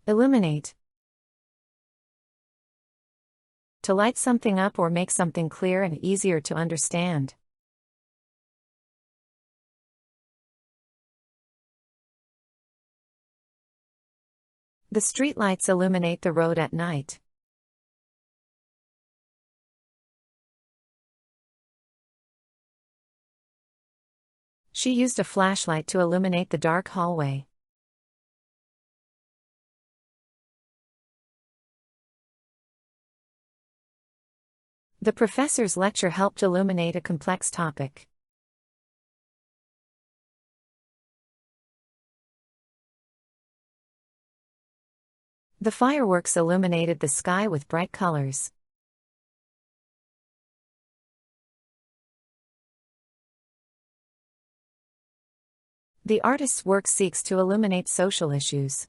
Illuminate. To light something up or make something clear and easier to understand. The streetlights illuminate the road at night. She used a flashlight to illuminate the dark hallway. The professor's lecture helped illuminate a complex topic. The fireworks illuminated the sky with bright colors. The artist's work seeks to illuminate social issues.